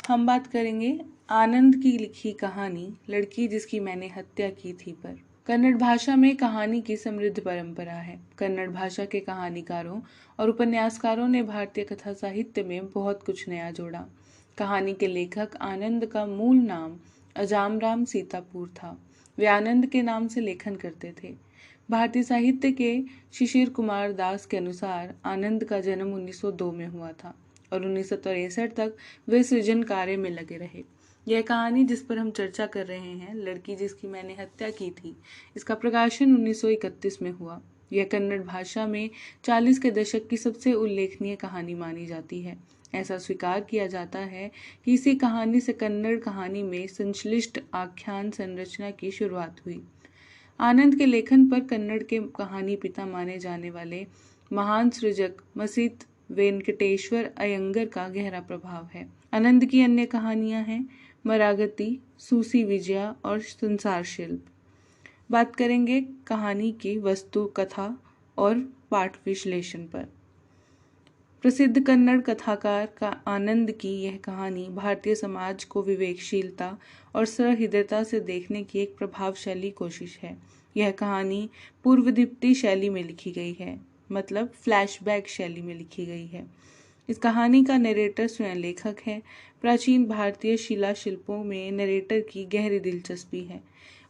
हम बात करेंगे आनंद की लिखी कहानी लड़की जिसकी मैंने हत्या की थी पर। कन्नड़ भाषा में कहानी की समृद्ध परंपरा है। कन्नड़ भाषा के कहानीकारों और उपन्यासकारों ने भारतीय कथा साहित्य में बहुत कुछ नया जोड़ा। कहानी के लेखक आनंद का मूल नाम अजामराम सीतापुर था। वे आनंद के नाम से लेखन करते थे। भारतीय साहित्य के शिशिर कुमार दास के अनुसार आनंद का जन्म 1902 में हुआ था और 1963 तक वे सृजन कार्य में लगे रहे। यह कहानी जिस पर हम चर्चा कर रहे हैं, लड़की जिसकी मैंने हत्या की थी, इसका प्रकाशन 1931 में हुआ। यह कन्नड़ भाषा में 40 के दशक की सबसे उल्लेखनीय कहानी मानी जाती है। ऐसा स्वीकार किया जाता है कि इसी कहानी से कन्नड़ कहानी में संश्लिष्ट आख्यान संरचना की शुरुआत हुई। आनंद के लेखन पर कन्नड़ के कहानी पिता माने जाने वाले महान सृजक मसीत वेंकटेश्वर अयंगर का गहरा प्रभाव है। आनंद की अन्य कहानियां हैं मरागती, सूसी विजया और संसार शिल्प। बात करेंगे कहानी की वस्तु, कथा और पाठ विश्लेषण पर। प्रसिद्ध कन्नड़ कथाकार का आनंद की यह कहानी भारतीय समाज को विवेकशीलता और सहृदयता से देखने की एक प्रभावशाली कोशिश है। यह कहानी पूर्वदीप्ति शैली में लिखी गई है, मतलब फ्लैशबैक शैली में लिखी गई है। इस कहानी का नरेटर स्वयं लेखक है। प्राचीन भारतीय शिला शिल्पों में नरेटर की गहरी दिलचस्पी है।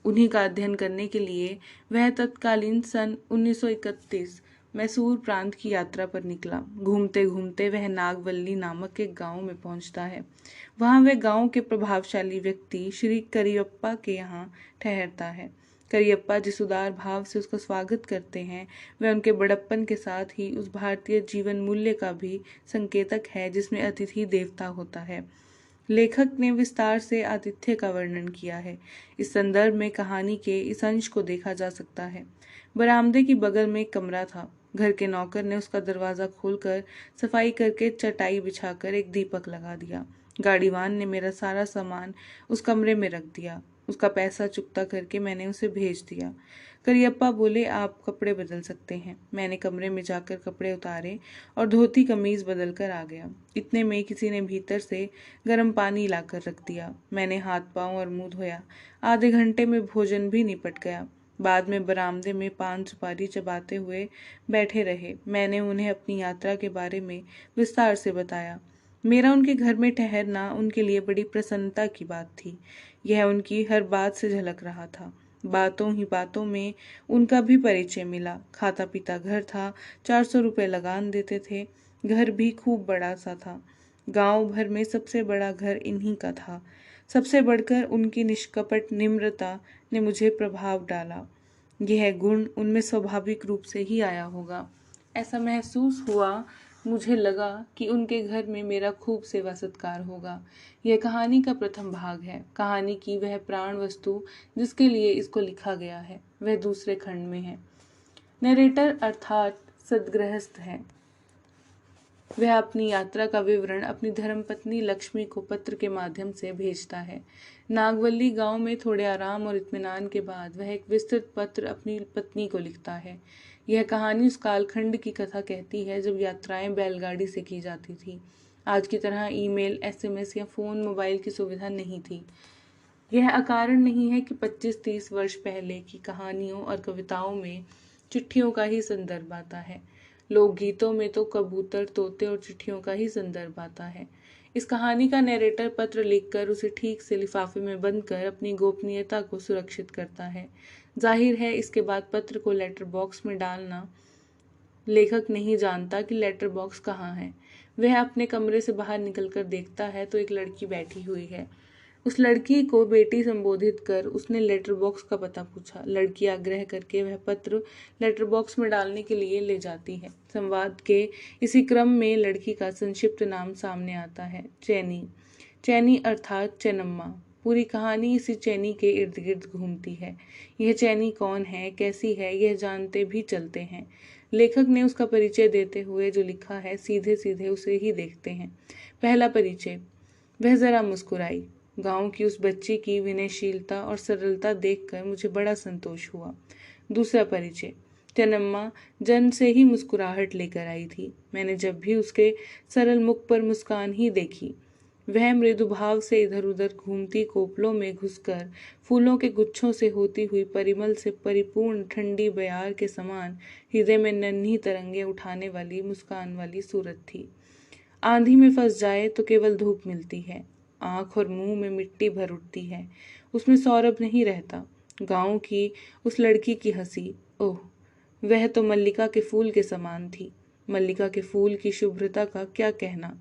उन्हीं का अध्ययन करने के लिए वह तत्कालीन सन 1931 मैसूर प्रांत की यात्रा पर निकला। घूमते घूमते वह नागवल्ली नामक एक गांव में पहुंचता है। वहां वह गांव के प्रभावशाली व्यक्ति श्री करियप्पा के यहाँ ठहरता है। करियप्पा जिस उदार भाव से उसका स्वागत करते हैं, वह उनके बड़प्पन के साथ ही उस भारतीय जीवन मूल्य का भी संकेतक है जिसमें अतिथि देवता होता है। लेखक ने विस्तार से आतिथ्य का वर्णन किया है। इस संदर्भ में कहानी के इस अंश को देखा जा सकता है। बरामदे की बगल में एक कमरा था। घर के नौकर ने उसका दरवाजा खोलकर सफाई करके चटाई बिछाकर एक दीपक लगा दिया। गाड़ीवान ने मेरा सारा सामान उस कमरे में रख दिया। उसका पैसा चुकता करके मैंने उसे भेज दिया। करियप्पा बोले, आप कपड़े बदल सकते हैं। मैंने कमरे में जाकर कपड़े उतारे और धोती कमीज बदल कर आ गया। इतने में किसी ने भीतर से गर्म पानी लाकर रख दिया। मैंने हाथ पांव और मुंह धोया। आधे घंटे में भोजन भी निपट गया। बाद में बरामदे में पान सुपारी चबाते हुए बैठे रहे। मैंने उन्हें अपनी यात्रा के बारे में विस्तार से बताया। मेरा उनके घर में ठहरना उनके लिए बड़ी प्रसन्नता की बात थी। यह उनकी हर बात से झलक रहा था। बातों ही बातों में उनका भी परिचय मिला। खाता पीता घर था। 400 रुपये लगान देते थे। घर भी खूब बड़ा सा था। गांव भर में सबसे बड़ा घर इन्हीं का था। सबसे बढ़कर उनकी निष्कपट निम्रता ने मुझे प्रभाव डाला। यह गुण उनमें स्वाभाविक रूप से ही आया होगा। ऐसा महसूस हुआ। मुझे लगा कि उनके घर में मेरा खूब सेवा सत्कार होगा। यह कहानी का प्रथम भाग है। कहानी की वह प्राण वस्तु जिसके लिए इसको लिखा गया है वह दूसरे खंड में है। नरेटर अर्थात सद्गृहस्थ है। वह अपनी यात्रा का विवरण अपनी धर्मपत्नी लक्ष्मी को पत्र के माध्यम से भेजता है। नागवल्ली गांव में थोड़े आराम और इत्मीनान के बाद वह एक विस्तृत पत्र अपनी पत्नी को लिखता है। यह कहानी उस कालखंड की कथा कहती है जब यात्राएं बैलगाड़ी से की जाती थी। आज की तरह ईमेल, एसएमएस या फोन, मोबाइल की सुविधा नहीं थी। यह अकारण नहीं है कि 25-30 वर्ष पहले की कहानियों और कविताओं में चिट्ठियों का ही संदर्भ आता है। लोकगीतों में तो कबूतर, तोते और चिट्ठियों का ही संदर्भ आता है। इस कहानी का नरेटर पत्र लिखकर उसे ठीक से लिफाफे में बंद कर अपनी गोपनीयता को सुरक्षित करता है। जाहिर है इसके बाद पत्र को लेटर बॉक्स में डालना। लेखक नहीं जानता कि लेटर बॉक्स कहाँ है। वह अपने कमरे से बाहर निकलकर देखता है तो एक लड़की बैठी हुई है। उस लड़की को बेटी संबोधित कर उसने लेटर बॉक्स का पता पूछा। लड़की आग्रह करके वह पत्र लेटर बॉक्स में डालने के लिए ले जाती है। संवाद के इसी क्रम में लड़की का संक्षिप्त नाम सामने आता है, चैनी। चैनी अर्थात चेन्नम्मा। पूरी कहानी इसी चैनी के इर्द गिर्द घूमती है। यह चैनी कौन है, कैसी है, यह जानते भी चलते हैं। लेखक ने उसका परिचय देते हुए जो लिखा है सीधे सीधे उसे ही देखते हैं। पहला परिचय। वह जरा मुस्कुराई। गांव की उस बच्ची की विनयशीलता और सरलता देखकर मुझे बड़ा संतोष हुआ। दूसरा परिचय। चेन्नम्मा जन्म से ही मुस्कुराहट लेकर आई थी। मैंने जब भी उसके सरल मुख पर मुस्कान ही देखी। वह मृदु भाव से इधर उधर घूमती कोपलों में घुसकर फूलों के गुच्छों से होती हुई परिमल से परिपूर्ण ठंडी बयार के समान हृदय में नन्ही तरंगे उठाने वाली मुस्कान वाली सूरत थी। आंधी में फंस जाए तो केवल धूप मिलती है, आंख और मुंह में मिट्टी भर उठती है, उसमें सौरभ नहीं रहता। गांव की उस लड़की की हंसी, ओह, वह तो मल्लिका के फूल के समान थी। मल्लिका के फूल की शुभ्रता का क्या कहना,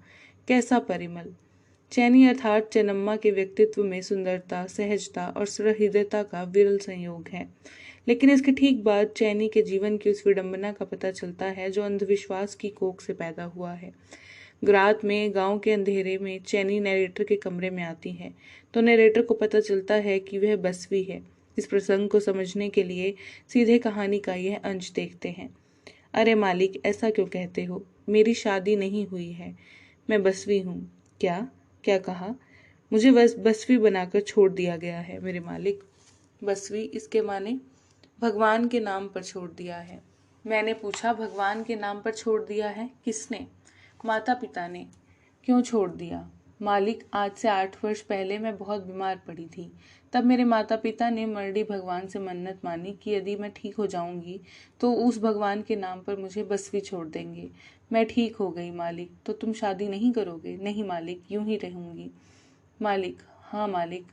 कैसा परिमल। चैनी अर्थात चेन्नम्मा के व्यक्तित्व में सुंदरता, सहजता और सहृदयता का विरल संयोग है। लेकिन इसके ठीक बाद चैनी के जीवन की उस विडंबना का पता चलता है जो अंधविश्वास की कोख से पैदा हुआ है। रात में गांव के अंधेरे में चैनी नरेटर के कमरे में आती है तो नरेटर को पता चलता है कि वह बसवी है। इस प्रसंग को समझने के लिए सीधे कहानी का यह अंश देखते हैं। अरे मालिक, ऐसा क्यों कहते हो? मेरी शादी नहीं हुई है, मैं बसवी हूँ। क्या क्या कहा? मुझे बस बसवी बनाकर छोड़ दिया गया है मेरे मालिक। बसवी, इसके माने भगवान के नाम पर छोड़ दिया है। मैंने पूछा, भगवान के नाम पर छोड़ दिया है? किसने? माता पिता ने। क्यों छोड़ दिया? मालिक, आज से 8 वर्ष पहले मैं बहुत बीमार पड़ी थी। तब मेरे माता पिता ने मरडी भगवान से मन्नत मानी कि यदि मैं ठीक हो जाऊंगी तो उस भगवान के नाम पर मुझे बसवी छोड़ देंगे। मैं ठीक हो गई मालिक। तो तुम शादी नहीं करोगे? नहीं मालिक, यूं ही रहूंगी। मालिक, हाँ मालिक,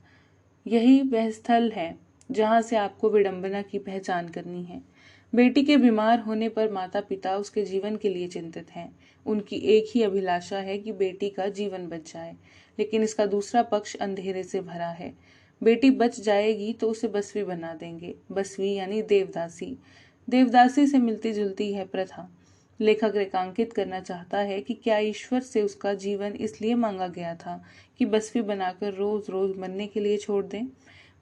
यही वह स्थल है जहाँ से आपको विडंबना की पहचान करनी है। बेटी के बीमार होने पर माता पिता उसके जीवन के लिए चिंतित हैं। उनकी एक ही अभिलाषा है कि बेटी का जीवन बच जाए, लेकिन इसका दूसरा पक्ष अंधेरे से भरा है। बेटी बच जाएगी तो उसे बसवी बना देंगे। बसवी यानी देवदासी। देवदासी से मिलती जुलती है प्रथा। लेखक रेखांकित करना चाहता है कि क्या ईश्वर से उसका जीवन इसलिए मांगा गया था कि बसवी बनाकर रोज रोज मरने के लिए छोड़ दें,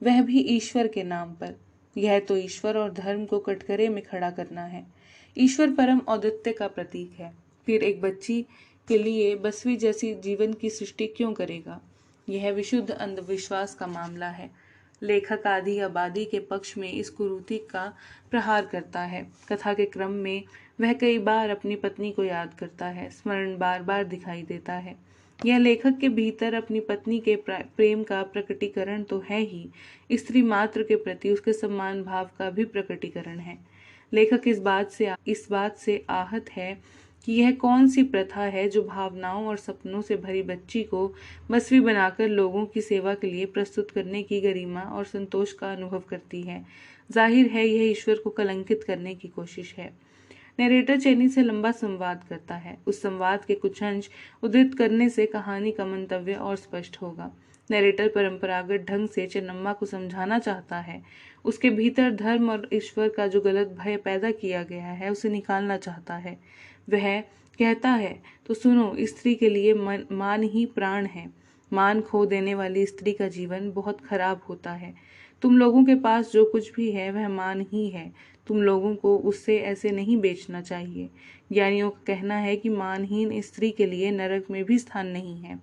वह भी ईश्वर के नाम पर। यह तो ईश्वर और धर्म को कटघरे में खड़ा करना है। ईश्वर परम औदित्य का प्रतीक है, फिर एक बच्ची के लिए बसवी जैसी जीवन की सृष्टि क्यों करेगा? यह विशुद्ध अंधविश्वास का मामला है। लेखक आदि आबादी के पक्ष में इस कुरीति का प्रहार करता है। कथा के क्रम में वह कई बार अपनी पत्नी को याद करता है, स्मरण बार बार दिखाई देता है। यह लेखक के भीतर अपनी पत्नी के प्रेम का प्रकटीकरण तो है ही, स्त्री मात्र के प्रति उसके सम्मान भाव का भी प्रकटीकरण है। लेखक इस बात से आहत है कि यह कौन सी प्रथा है जो भावनाओं और सपनों से भरी बच्ची को बसवी बनाकर लोगों की सेवा के लिए प्रस्तुत करने की गरिमा और संतोष का अनुभव करती है। जाहिर है यह ईश्वर को कलंकित करने की कोशिश है। नरेटर चैनी से लंबा संवाद करता है। उस संवाद के कुछ अंश उद्धृत करने से कहानी का मंतव्य और स्पष्ट होगा। नरेटर परंपरागत ढंग से चेन्नम्मा को समझाना चाहता है। उसके भीतर धर्म और ईश्वर का जो गलत भय पैदा किया गया है उसे निकालना चाहता है। वह कहता है, तो सुनो, स्त्री के लिए मान ही प्राण है। मान खो देने वाली स्त्री का जीवन बहुत खराब होता है। तुम लोगों के पास जो कुछ भी है वह मान ही है। तुम लोगों को उससे ऐसे नहीं बेचना चाहिए। ज्ञानियों का कहना है कि मानहीन स्त्री के लिए नरक में भी स्थान नहीं है।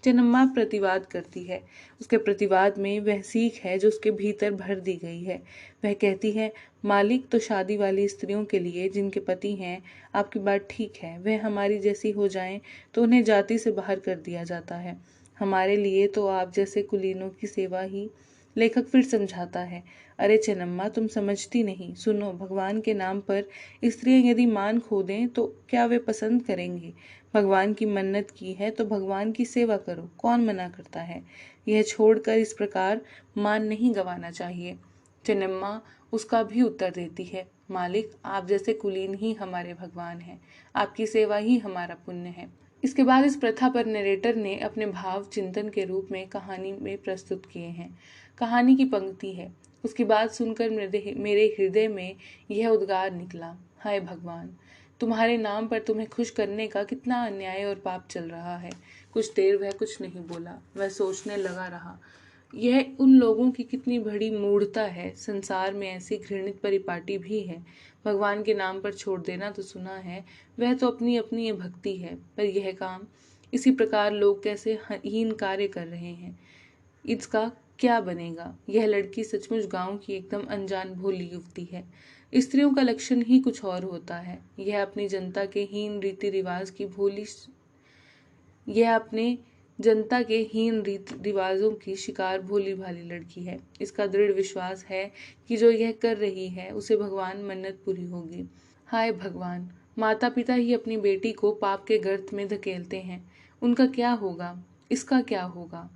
चेन्नम्मा प्रतिवाद करती है। उसके प्रतिवाद में वह सीख है जो उसके भीतर भर दी गई है। वह कहती है, मालिक, तो शादी वाली स्त्रियों के लिए जिनके पति हैं, आपकी बात ठीक है, वह हमारी जैसी हो जाएं तो उन्हें जाति से बाहर कर दिया जाता है। हमारे लिए तो आप जैसे कुलीनों की सेवा ही। लेखक फिर समझाता है, अरे चेन्नम्मा, तुम समझती नहीं। सुनो, भगवान के नाम पर स्त्रियां यदि मान खो दें तो क्या वे पसंद करेंगी? भगवान की मन्नत की है तो भगवान की सेवा करो, कौन मना करता है? यह छोड़कर इस प्रकार मान नहीं गंवाना चाहिए। चेन्नम्मा उसका भी उत्तर देती है, मालिक, आप जैसे कुलीन ही हमारे भगवान हैं, आपकी सेवा ही हमारा पुण्य है। इसके बाद इस प्रथा पर नरेटर ने अपने भाव चिंतन के रूप में कहानी में प्रस्तुत किए हैं। कहानी की पंक्ति है, उसकी बात सुनकर मेरे हृदय में यह उद्गार निकला, हाय भगवान, तुम्हारे नाम पर तुम्हें खुश करने का कितना अन्याय और पाप चल रहा है। कुछ देर वह कुछ नहीं बोला, वह सोचने लगा रहा। यह उन लोगों की कितनी बड़ी मूढ़ता है। संसार में ऐसी घृणित परिपाटी भी है। भगवान के नाम पर छोड़ देना तो सुना है, वह तो अपनी अपनी भक्ति है, पर यह काम, इसी प्रकार लोग कैसे हीन कार्य कर रहे हैं, इसका क्या बनेगा? यह लड़की सचमुच गांव की एकदम अनजान भोली युवती है। स्त्रियों का लक्षण ही कुछ और होता है। यह अपनी जनता के हीन रीति रिवाज की यह अपने जनता के हीन रीति रिवाजों की शिकार भोली भाली लड़की है। इसका दृढ़ विश्वास है कि जो यह कर रही है उसे भगवान मन्नत पूरी होगी। हाय भगवान, माता पिता ही अपनी बेटी को पाप के गर्त में धकेलते हैं। उनका क्या होगा, इसका क्या होगा?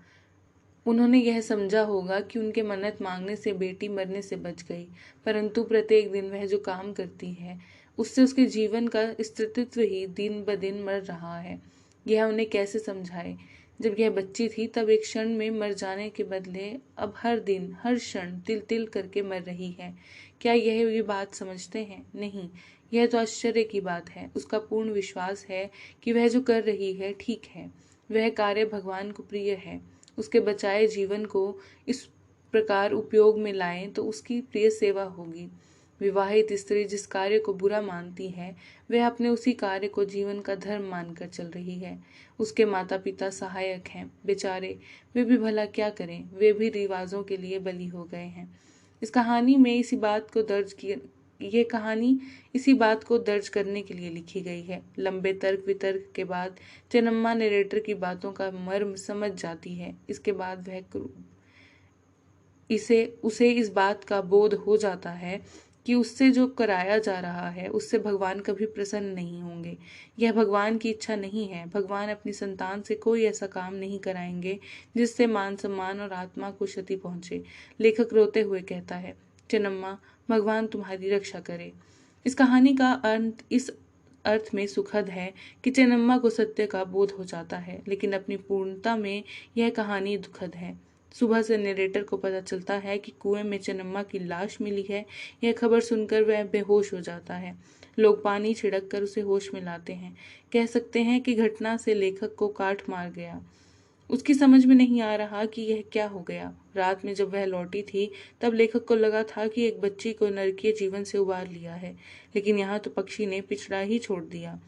उन्होंने यह समझा होगा कि उनके मन्नत मांगने से बेटी मरने से बच गई, परंतु प्रत्येक दिन वह जो काम करती है उससे उसके जीवन का अस्तित्व ही दिन ब दिन मर रहा है। यह उन्हें कैसे समझाए? जब यह बच्ची थी तब एक क्षण में मर जाने के बदले अब हर दिन हर क्षण तिल तिल करके मर रही है। क्या यह ये बात समझते हैं? नहीं, यह तो आश्चर्य की बात है। उसका पूर्ण विश्वास है कि वह जो कर रही है ठीक है, वह कार्य भगवान को प्रिय है। उसके बचाए जीवन को इस प्रकार उपयोग में लाएं तो उसकी प्रिय सेवा होगी। विवाहित स्त्री जिस कार्य को बुरा मानती है वह अपने उसी कार्य को जीवन का धर्म मानकर चल रही है। उसके माता पिता सहायक हैं, बेचारे, वे भी भला क्या करें, वे भी रिवाजों के लिए बली हो गए हैं। इस कहानी में ये कहानी इसी बात को दर्ज करने के लिए लिखी गई है। लंबे तर्क वितर्क के बाद चेन्नम्मा नरेटर की बातों का मर्म समझ जाती है। इसके बाद उसे इस बात का बोध हो जाता है कि उससे जो कराया जा रहा है उससे भगवान कभी प्रसन्न नहीं होंगे। यह भगवान की इच्छा नहीं है। भगवान अपनी संतान से कोई ऐसा काम नहीं कराएंगे जिससे मान सम्मान और आत्मा को क्षति पहुंचे। लेखक रोते हुए कहता है, चेन्नम्मा, भगवान तुम्हारी रक्षा करे। इस कहानी का अंत इस अर्थ में सुखद है कि चेन्नम्मा को सत्य का बोध हो जाता है, लेकिन अपनी पूर्णता में यह कहानी दुखद है। सुबह से नरेटर को पता चलता है कि कुएं में चेन्नम्मा की लाश मिली है। यह खबर सुनकर वह बेहोश हो जाता है। लोग पानी छिड़क कर उसे होश में लाते हैं। कह सकते हैं कि घटना से लेखक को काट मार गया। उसकी समझ में नहीं आ रहा कि यह क्या हो गया। रात में जब वह लौटी थी तब लेखक को लगा था कि एक बच्ची को नरकीय जीवन से उबार लिया है, लेकिन यहाँ तो पक्षी ने पिछड़ा ही छोड़ दिया।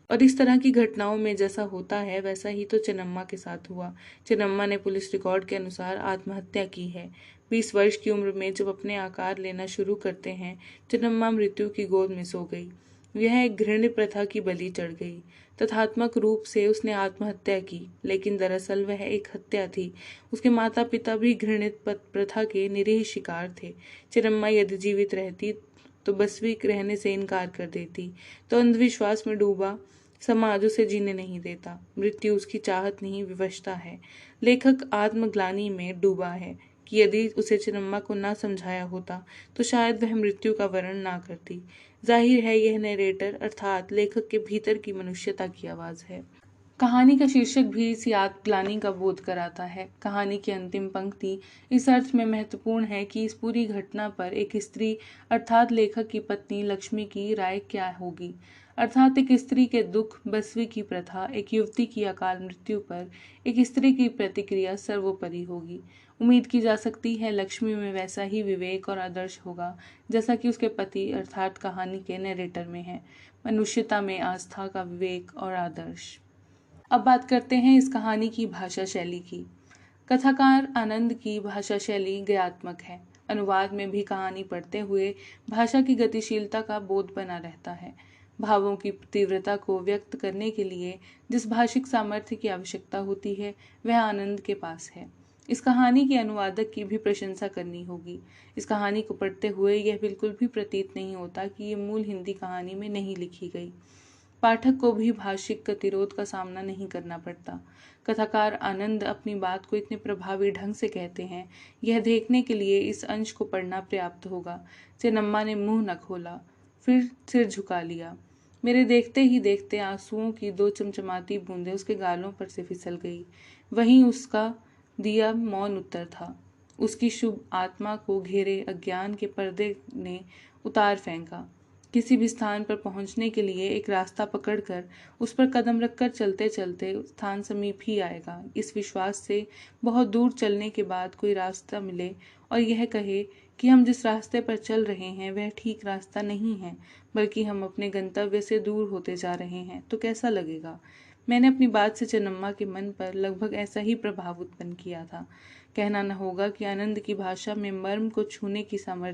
और इस तरह की घटनाओं में जैसा होता है वैसा ही तो चेन्नम्मा के साथ हुआ। चेन्नम्मा ने पुलिस रिकॉर्ड के अनुसार आत्महत्या की है। 20 वर्ष की उम्र में जब अपने आकार लेना शुरू करते हैं, चेन्नम्मा मृत्यु की गोद में सो गई। यह एक घृणित प्रथा की बलि चढ़ गई। तथात्मक रूप से उसने आत्महत्या की, लेकिन दरअसल वह एक हत्या थी। उसके माता पिता भी घृणित प्रथा के निरीह शिकार थे। चेन्नम्मा यदि जीवित रहती तो बसवी रहने से इनकार कर देती, तो अंधविश्वास में डूबा समाज उसे जीने नहीं देता। मृत्यु उसकी चाहत नहीं, विवशता है। लेखक आत्मग्लानि में डूबा है कि यदि उसे चेन्नम्मा को ना समझाया होता तो शायद वह मृत्यु का वर्ण ना करती। जाहिर है यह नरेटर अर्थात लेखक के भीतर की मनुष्यता की आवाज है। कहानी का शीर्षक भी इसी आत्मग्लानि का बोध कराता है। कहानी की अंतिम पंक्ति इस अर्थ में महत्वपूर्ण है कि इस पूरी घटना पर एक स्त्री अर्थात लेखक की पत्नी लक्ष्मी की राय क्या होगी। अर्थात एक स्त्री के दुख, बसवी की प्रथा, एक युवती की अकाल मृत्यु पर एक स्त्री की प्रतिक्रिया सर्वोपरि होगी। उम्मीद की जा सकती है लक्ष्मी में वैसा ही विवेक और आदर्श होगा जैसा कि उसके पति अर्थात कहानी के नरेटर में है। मनुष्यता में आस्था का विवेक और आदर्श। अब बात करते हैं इस कहानी की भाषा शैली की। कथाकार आनंद की भाषा शैली गयात्मक है। अनुवाद में भी कहानी पढ़ते हुए भाषा की गतिशीलता का बोध बना रहता है। भावों की तीव्रता को व्यक्त करने के लिए जिस भाषिक सामर्थ्य की आवश्यकता होती है वह आनंद के पास है। इस कहानी के अनुवादक की भी प्रशंसा करनी होगी। इस कहानी को पढ़ते हुए यह बिल्कुल भी प्रतीत नहीं होता कि ये मूल हिंदी कहानी में नहीं लिखी गई। पाठक को भी भाषिक गतिरोध का सामना नहीं करना पड़ता। कथाकार आनंद अपनी बात को इतने प्रभावी ढंग से कहते हैं, यह देखने के लिए इस अंश को पढ़ना पर्याप्त होगा। चेन्नम्मा ने मुंह न खोला, फिर सिर झुका लिया। मेरे देखते ही देखते आंसुओं की 2 चमचमाती बूंदें उसके गालों पर से फिसल गई। वहीं उसका दिया मौन उत्तर था। उसकी शुभ आत्मा को घेरे अज्ञान के पर्दे ने उतार फेंका। किसी भी स्थान पर पहुंचने के लिए एक रास्ता पकड़कर उस पर कदम रखकर चलते चलते स्थान समीप ही आएगा। इस विश्वास से बहुत दूर चलने के बाद कोई रास्ता मिले और यह कहे कि हम जिस रास्ते पर चल रहे हैं वह ठीक रास्ता नहीं है, बल्कि हम अपने गंतव्य से दूर होते जा रहे हैं, तो कैसा लगेगा। मैंने अपनी बात से चेन्नम्मा के मन पर लगभग ऐसा ही प्रभाव उत्पन्न किया था। कहना न होगा कि आनंद की भाषा में मर्म को छूने की सामर्थ्य